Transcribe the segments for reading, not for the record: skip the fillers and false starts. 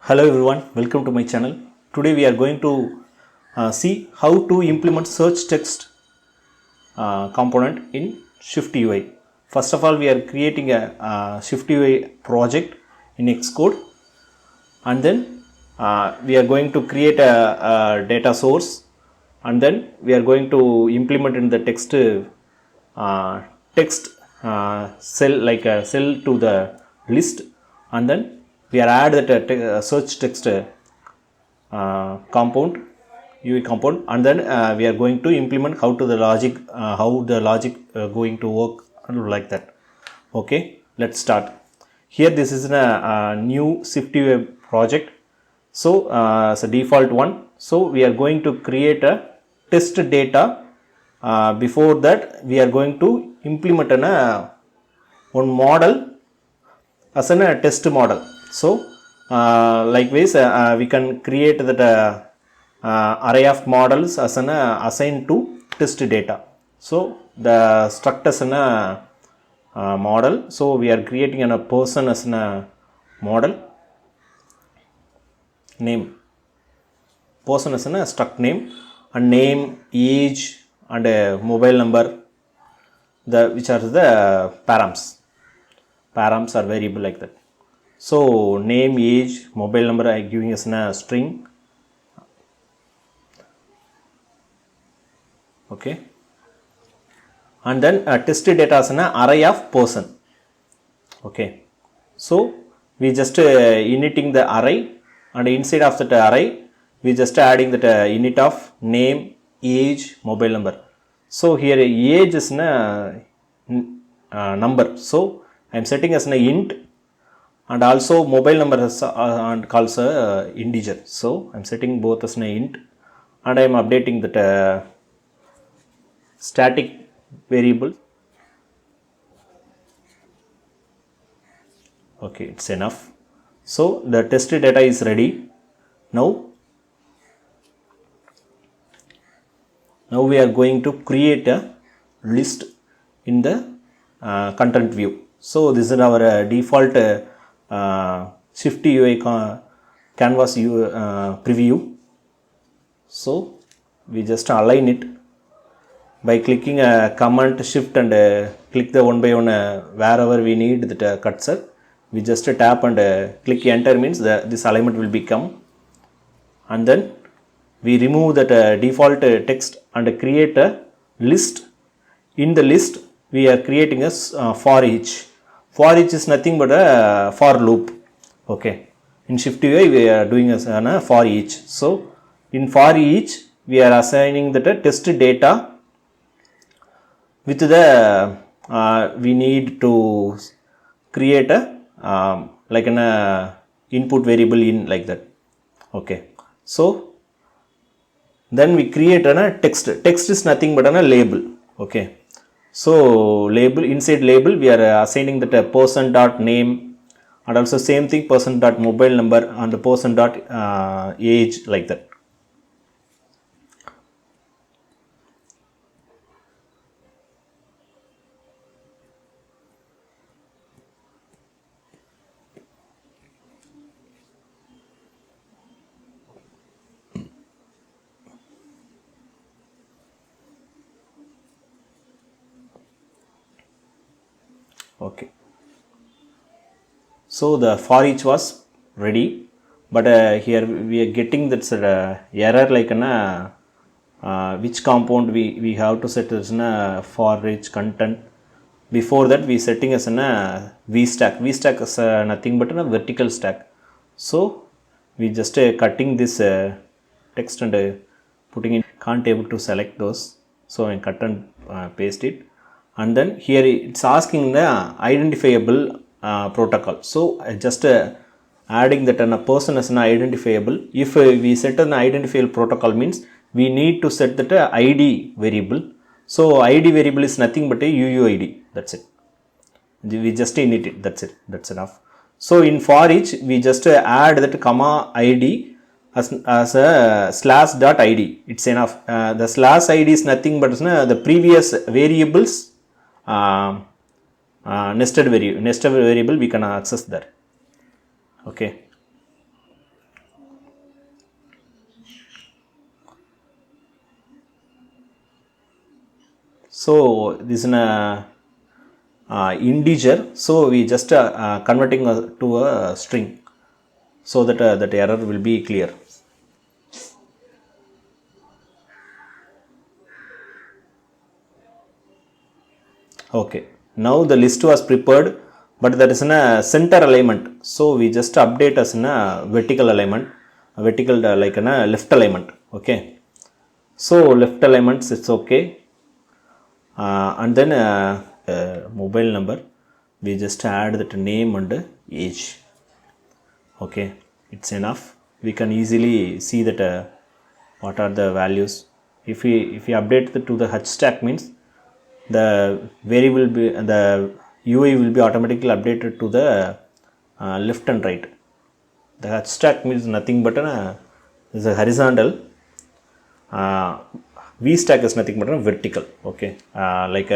Hello everyone, welcome to my channel. Today we are going to see how to implement search text component in SwiftUI. First of all, we are creating a SwiftUI project in Xcode, and then we are going to create a data source, and then we are going to implement in the text cell, like a cell to the list, and then we are add that search text compound UI compound, and then we are going to implement how the logic going to work like that. Okay, let's start. Here this is a new SwiftUI project. So it's a default one. So we are going to create a test data. Before that, we are going to implement one model as a test model. So likewise we can create that array of models as an assigned to test data. So the struct as an model. So we are creating a person as a model name, person as a struct name, and name, age, and a mobile number, which are the params are variable like that. So name, age, mobile number I giving us a string. Okay, and then test data as an array of person. Okay, so we just initting the array, and inside of that array we just adding that init of name, age, mobile number. So here age is a number, so I am setting as an int, and also mobile number is calls a integer. So I am setting both as an int, and I am updating that static variable. Okay, it's enough. So the test data is ready. Now we are going to create a list in the content view. So this is our default SwiftUI canvas preview. So we just align it by clicking a command shift and click the one by one wherever we need the cursor. We just tap and click enter, means this alignment will become, and then we remove that default text and create a list. In the list we are creating a for each. For each is nothing but a for loop. Okay, in SwiftUI we are doing a for each. So in for each we are assigning the test data with the we need to create a like an input variable in like that. Okay, so then we create a text. Text is nothing but a label. Okay, so label, inside label we are assigning that person dot name, and also same thing person dot mobile number and the person dot age, like that. Okay, so the for each was ready, but here we are getting that error like which compound we have to set as for each content. Before that we setting as a vstack. Vstack is nothing but a vertical stack. So we just cutting this text and putting in, can't able to select those, so I cut and paste it. And then here it's asking the identifiable protocol. So I just adding that a person as an identifiable. If we set an identifiable protocol, means we need to set that ID variable. So ID variable is nothing but a UUID. That's it. We just init it. That's it. That's enough. So in for each we just add that comma ID as a slash dot ID. It's enough. The slash ID is nothing but the previous variables nested variable we can access there. Okay, So this is a integer, so we just converting to a string, so that that error will be clear. Okay, now the list was prepared, but there is a center alignment, so we just update as in a vertical alignment, like a left alignment. Okay, so left alignments it's okay. And then mobile number, we just add that name and age. Okay, it's enough. We can easily see that what are the values. If we update to the H stack, means the variable the UI will be automatically updated to the left and right. The H stack means nothing but is a horizontal. V stack is nothing but a vertical. Okay, like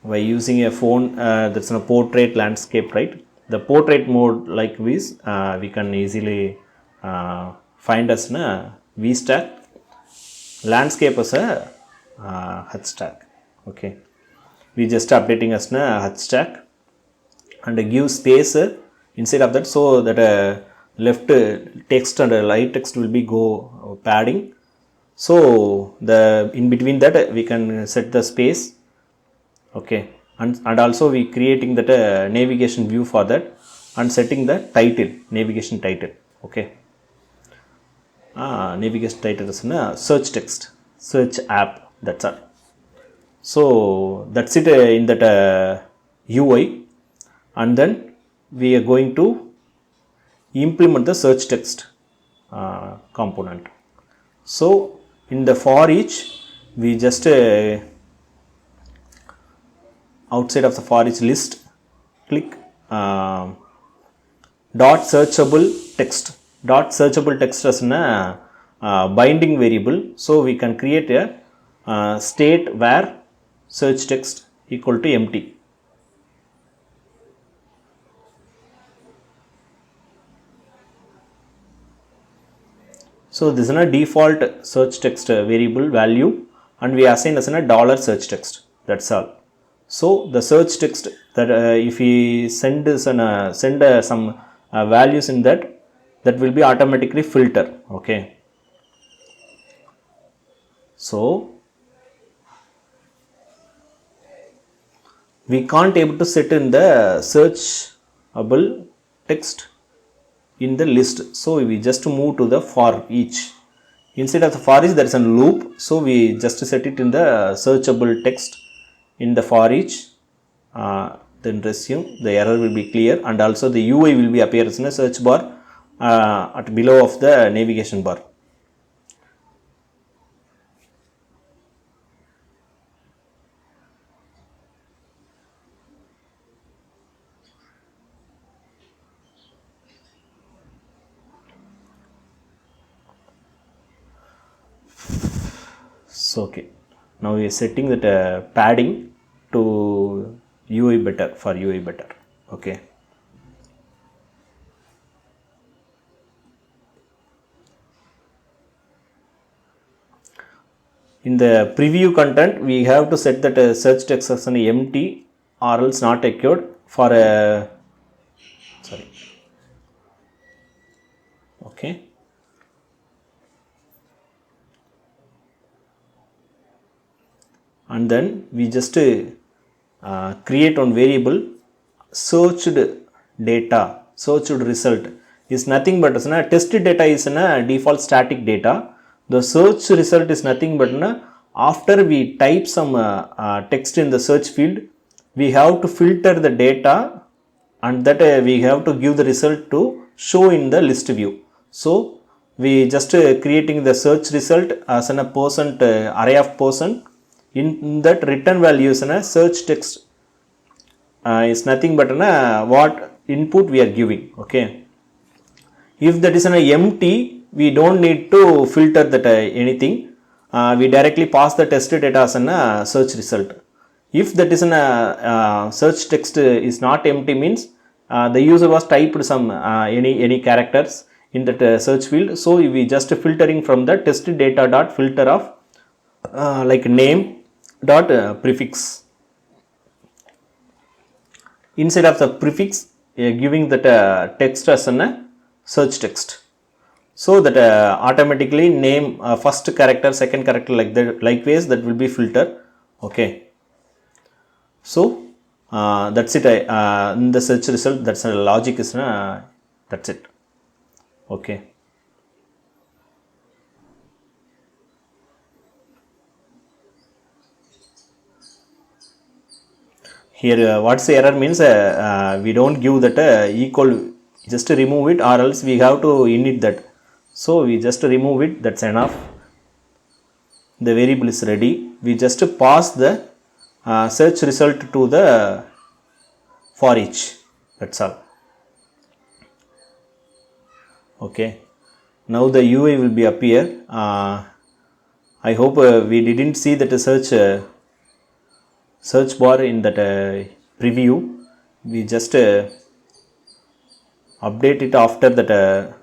by using a phone, that's a portrait landscape, right? The portrait mode like this, we can easily find as a V stack, landscape as a H stack. Okay, we just updating as a H stack and give space inside of that, so that left text and right text will be go padding. So the in between that we can set the space. Okay, and also we creating that navigation view for that, and setting the title, navigation title. Okay, navigation title is search text, search app, that's all. So that's it in that UI, and then we are going to implement the search text component. So in the for each, we just outside of the for each list, click dot searchable text. Dot searchable text as a binding variable, so we can create a state where search text equal to empty. So this is a default search text variable value, and we assign as a dollar search text. That's all. So the search text that if we send some values in that, that will be automatically filter. Okay. So we can't able to set in the searchable text in the list, so we just move to the for each. Instead of the for each, there is a loop, so we just set it in the searchable text in the for each. Then resume, the error will be clear, and also the UI will be appear in a search bar at below of the navigation bar. So okay, now we are setting that padding to UI better, for UI better. Okay, in the preview content, we have to set that search text as an empty or else not echoed for a sorry. Okay, and then we just create one variable searched data. Searched result is nothing but tested data is a default static data. The search result is nothing but after we type some text in the search field, we have to filter the data, and that we have to give the result to show in the list view. So we just creating the search result as a percent array of percent. In that return value is a search text is nothing but what input we are giving. Okay, if that is an empty, we don't need to filter that anything. We directly pass the test data as a search result. If that is a search text is not empty, means the user was typed some any characters in that search field, so we just filtering from the test data dot filter of like name, dot prefix. Inside of the prefix, giving that text as a search text, so that automatically name first character, second character, like that, likewise that will be filter. Okay, so that's it. In the search result, that's a logic is that's it. Okay. Here what's the error means, we don't give that equal, just remove it, or else we have to init that. So we just remove it, that's enough. The variable is ready. We just pass the search result to the for each, that's all. Okay, now the UI will be appear. I hope we didn't see that search bar in that preview. We just update it after that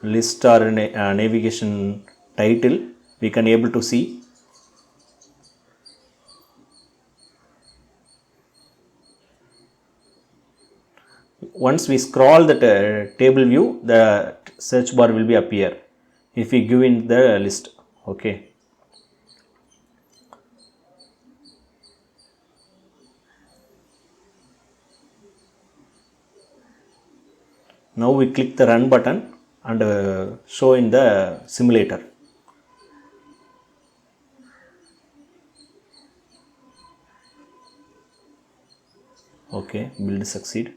list or navigation title, we can able to see. Once we scroll that table view, the search bar will be appear if we give in the list. Okay. Now we click the run button and show in the simulator. Okay, build succeed.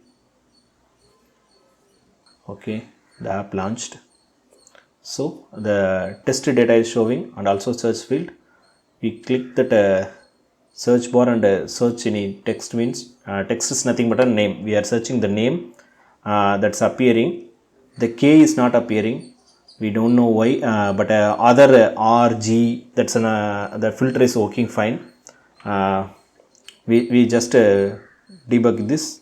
Okay, the app launched. So the test data is showing, and also search field. We click that search bar and search any text, means text is nothing but a name. We are searching the name that's appearing. The K is not appearing. We don't know why, but other R, G, that's the filter is working fine. We just debug this.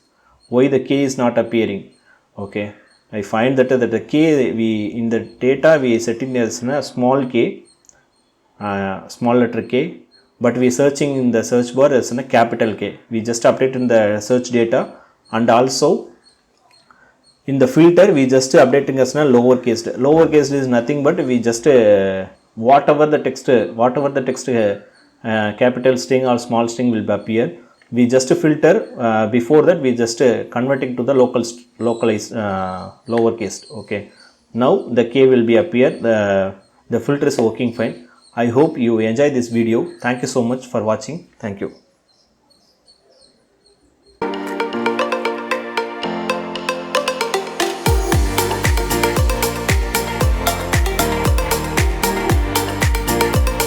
Why the K is not appearing? Okay, I find that the K, we in the data we setting as a small k, small letter K, but we searching in the search bar as a capital K. We just update in the search data, and also in the filter we just updating as a lowercase. Lowercase is nothing but we just whatever the text capital string or small string will appear, we just filter. Before that we just converting to the localized lowercase. Okay, now the K will be appear. The filter is working fine. I hope you enjoy this video. Thank you so much for watching. Thank you.